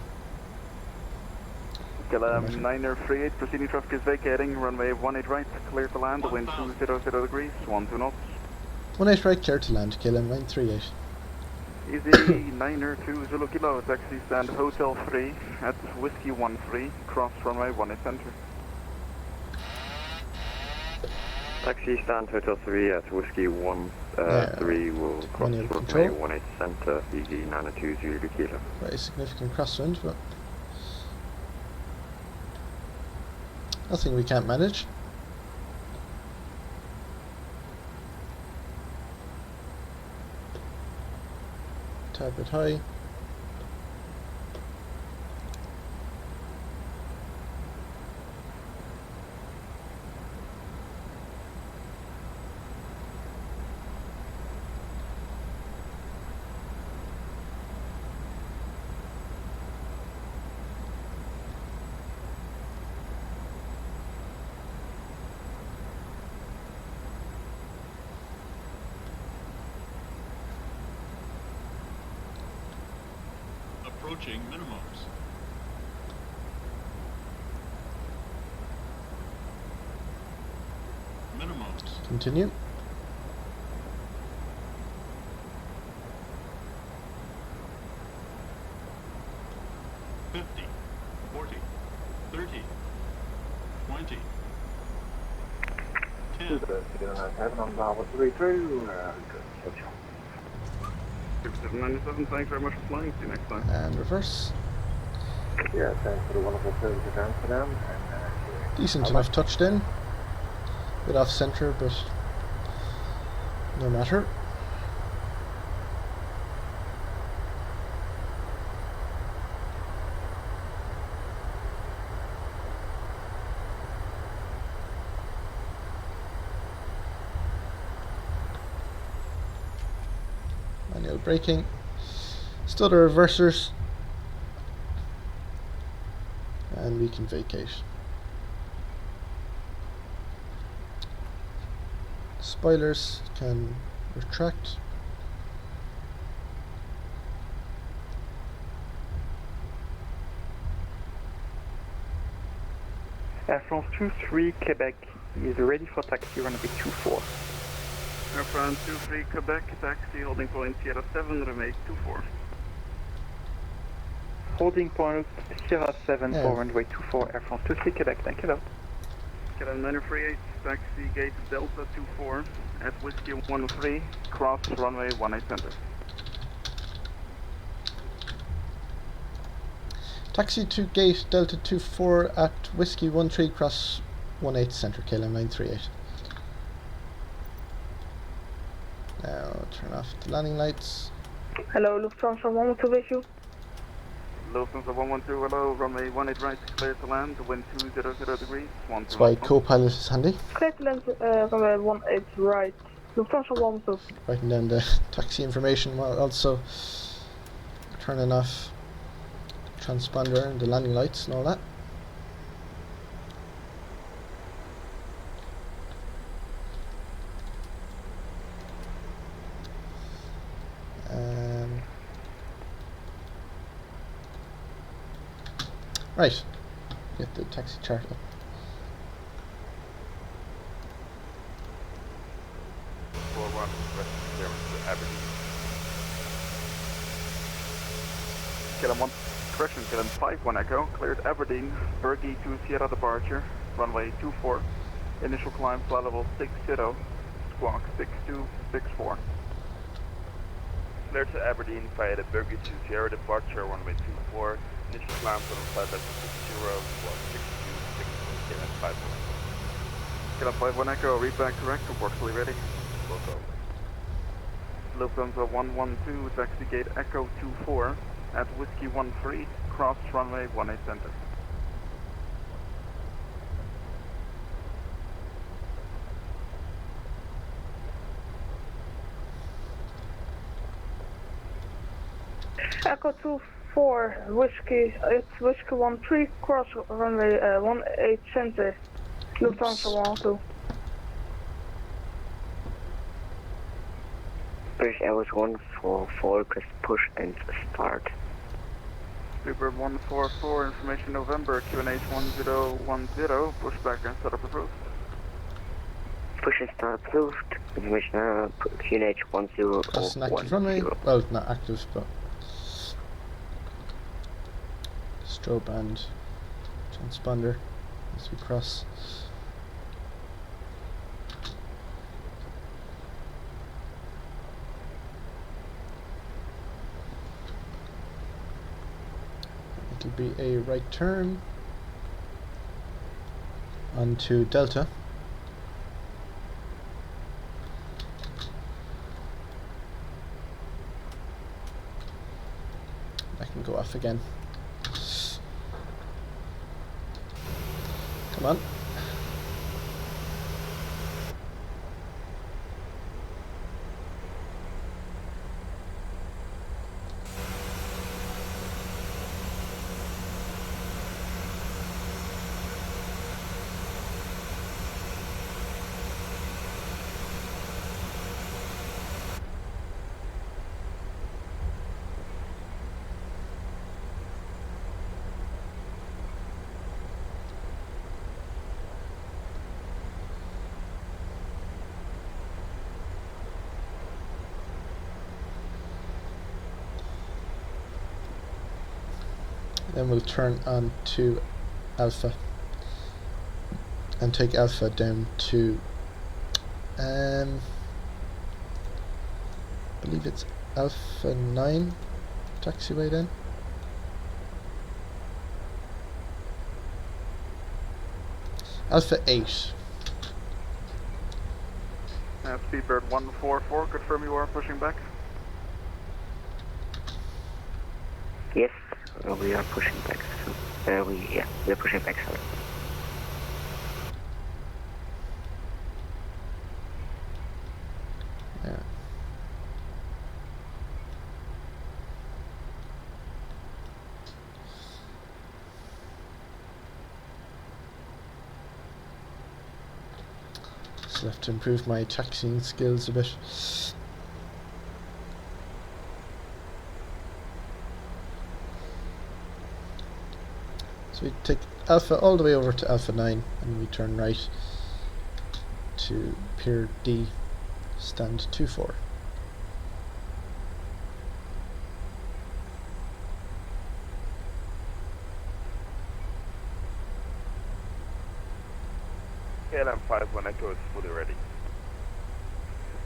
KLM938, proceeding traffic is vacating, runway 18 right, clear to land, wind 200 degrees, 12 knots. 18 right, clear to land, KLM938. Easy 902 Zulu Kilo, taxi stand Hotel 3 at Whiskey 13, cross runway 18 center. Taxi stand Hotel 3 at Whiskey 13 will cross runway 18 center, easy 902 Zulu Kilo. Very significant crosswind, but nothing we can't manage. Tad bit high. Approaching minimums. Minimums. Continue. $50, $40, $30, $20, $797, thanks very much for flying, see you next time. And reverse. Yeah, thanks for the wonderful service of Amsterdam. Decent enough touchdown. Bit off centre, but no matter. Manual braking. Stutter reversers. And we can vacate. spoilers can retract. Air France 23 Quebec is ready for taxi runway 24. Air France 23 Quebec, taxi holding point Sierra 7, runway 24. Holding point Sierra 7 Yeah. for runway 24, Air France 23 Quebec, thank you. KLM938, taxi gate Delta 24 at Whiskey 13, cross runway 18 center. Taxi to gate Delta 24 at Whiskey 13 cross 18 center, KLM938. Now turn off the landing lights. Hello, Lufthansa 112 with you. Lufthansa 112, hello, runway 18 right, clear to land, wind 200 degrees, That's why co-pilot is handy. Clear to land, runway 18 right. Lufthansa 112. Writing down the taxi information while also turning off transponder and the landing lights and all that. Right, get the taxi chart up. KLM1, correction, KLM 51 Echo, cleared Aberdeen, Bergie to Sierra departure, runway 24, initial climb flight level 60, squawk 6264. Cleared to Aberdeen via the Bergie to Sierra departure, runway 24, initial climb for the flight level 60, squawk 6264, KLM 51. KLM 51 Echo, read back correct, report fully ready. Lufthansa 112, taxi gate Echo 24 at Whiskey 13, cross runway 18 center. Echo 24, Whiskey, it's Whiskey 13, cross runway 18 center. Lufthansa 112. British Airways 144, request push and start. Bluebird 144, information November, QNH 1010, pushback and setup approved. Push and start approved. Information QNH 1010. That's an active runway. Well, not active, but strobe and transponder as we cross. It'll be a right turn onto Delta. I can go off again. Come on. Then we'll turn on to Alpha and take Alpha down to I believe it's Alpha 9 taxiway then. Alpha 8. Speedbird 144, confirm you are pushing back. Yes, we are pushing back. We are pushing back, sorry. Yeah. Still have to improve my taxiing skills a bit. So we take Alpha all the way over to Alpha 9 and we turn right to Pier D, stand 24. KLM51 Echo is fully ready.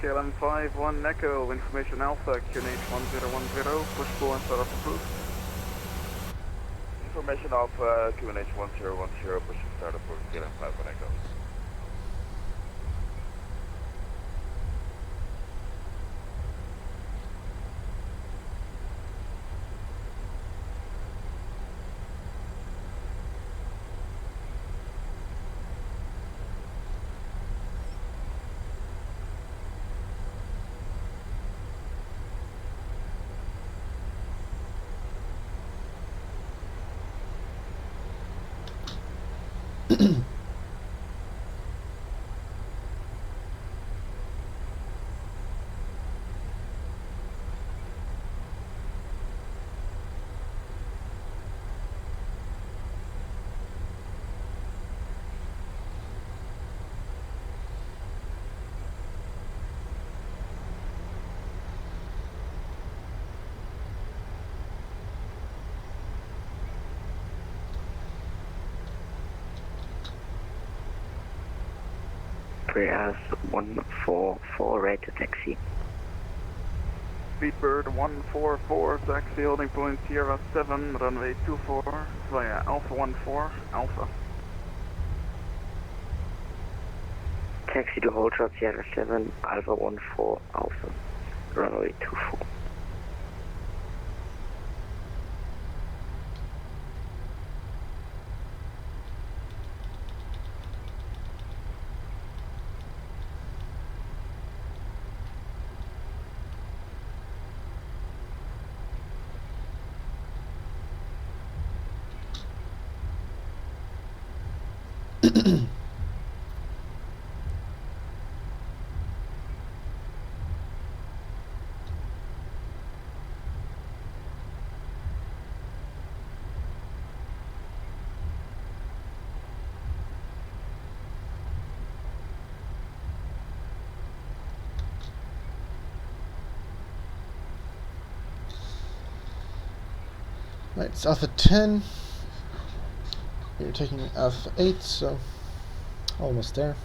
KLM51 Echo, information Alpha, QNH1010, push pull and start up approved. Information Alpha, QNH1010, push and start approved, KLM51 Echo. Prayers 144 red to taxi. Speedbird 144, taxi holding point Sierra 7, runway 24, via Alpha 14, Alpha. Taxi to hold shot Sierra 7, Alpha 14, Alpha, runway 24. Right, it's Alpha 10. You're taking Alpha 8, so almost there.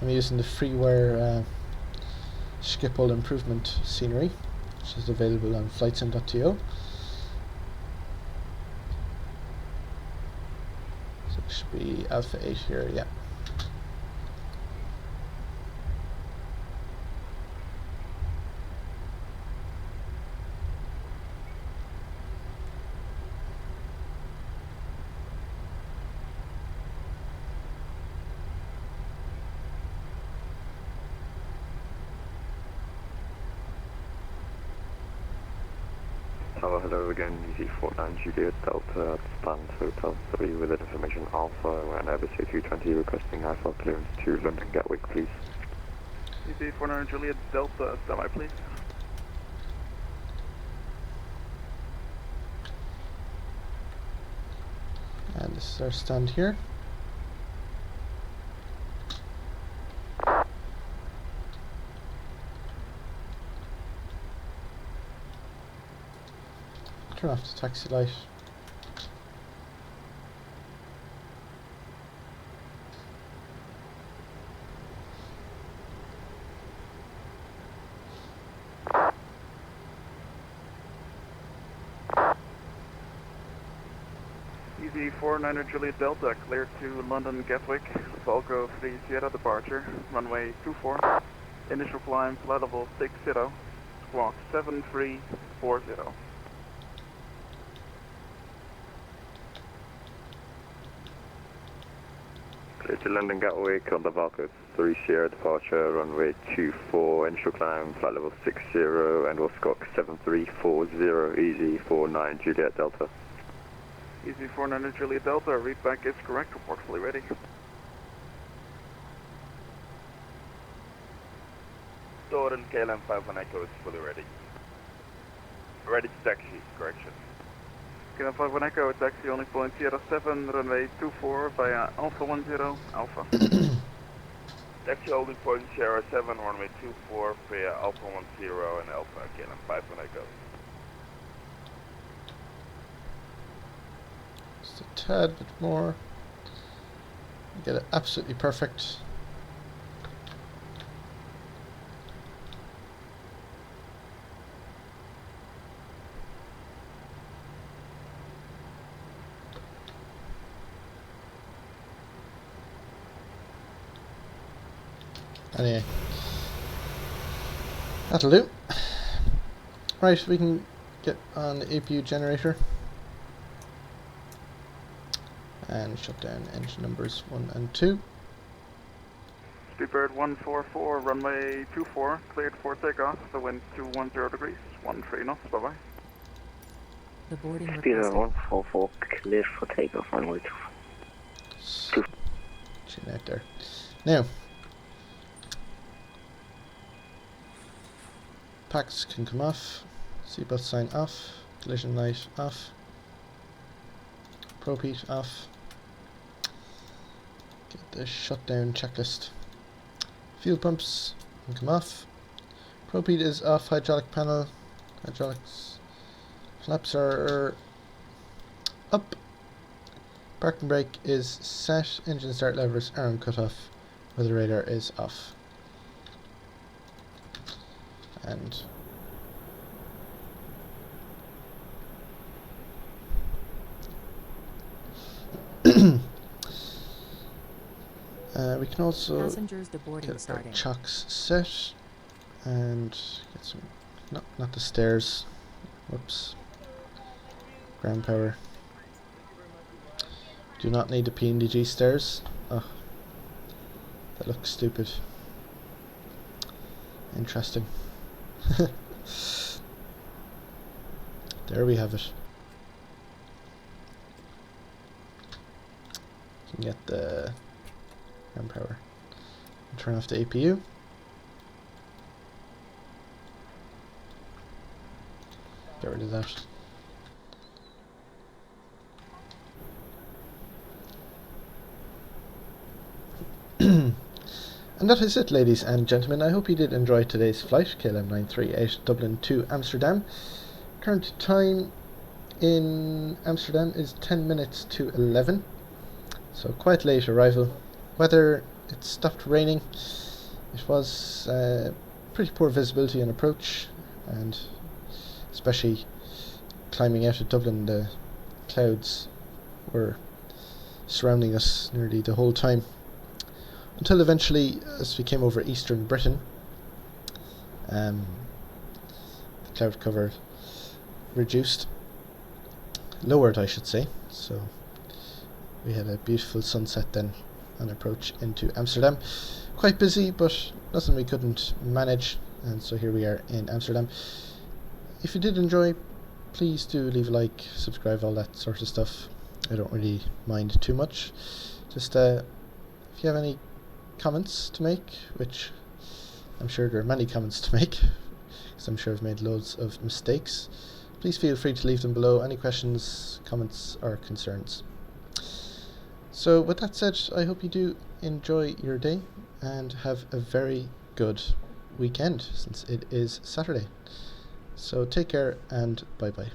I'm using the freeware Schiphol improvement scenery, which is available on flightsim.to. So it should be Alpha 8 here, yeah. Hello again, EZ49 Juliet Delta, stand Hotel 3 with information Alpha and Airbus A320 requesting IFL clearance to London Gatwick, please. EZ49 Juliet Delta, stand by please. And this is our stand here. Turn off the taxi light. EZ49 Juliet Delta, cleared to London Gatwick, Volco 3 Sierra departure, runway 24, initial climb, flight level 60, squawk 7340. It's a London Gatwick on the Valco 3 Sierra departure, runway 24, initial climb, flight level 60, and Oscok 7340, easy 49 Juliet Delta. Easy 49 Juliet Delta, read back is correct, report fully ready. Doran KLM938 Echo is fully ready. Ready to taxi, correction. KLM938 Echo, taxi only point Sierra 7, runway 24 via Alpha 10, Alpha. Taxi holding point Sierra 7, runway 24 via Alpha 10 and Alpha KLM938 Echo. Just a tad bit more. Get it absolutely perfect. Anyway, that'll do. Right, we can get on the APU generator and shut down engine numbers 1 and 2. Speedbird 144, runway 24, cleared for takeoff, the wind 210 degrees, 13 knots, bye bye. The boarding Speedbird 144, cleared for takeoff, runway 24. Chin out there. Now, packs can come off, seatbelt sign off, collision light off, probe heat off, get the shutdown checklist. Fuel pumps can come off, probe heat is off, hydraulic panel, hydraulics, flaps are up, parking brake is set, engine start levers are on cut off, weather radar is off. And we can also get our chocks set and get some, not the stairs, whoops, ground power. Do not need the PMDG stairs. Oh, that looks stupid. Interesting. There we have it. You can get the ground power. Turn off the APU. Get rid of that. And that is it, ladies and gentlemen. I hope you did enjoy today's flight, KLM938 Dublin to Amsterdam. Current time in Amsterdam is 10 minutes to 11, so quite late arrival. Weather, it stopped raining. It was pretty poor visibility on approach, and especially climbing out of Dublin, the clouds were surrounding us nearly the whole time. Until eventually, as we came over eastern Britain, the cloud cover reduced, lowered I should say, so we had a beautiful sunset then on approach into Amsterdam. Quite busy, but nothing we couldn't manage, and so here we are in Amsterdam. If you did enjoy, please do leave a like, subscribe, all that sort of stuff. I don't really mind too much. Just if you have any comments to make, which I'm sure there are many comments to make, because I'm sure I've made loads of mistakes, please feel free to leave them below. Any questions, comments or concerns. So with that said, I hope you do enjoy your day and have a very good weekend, since it is Saturday. So take care and bye bye.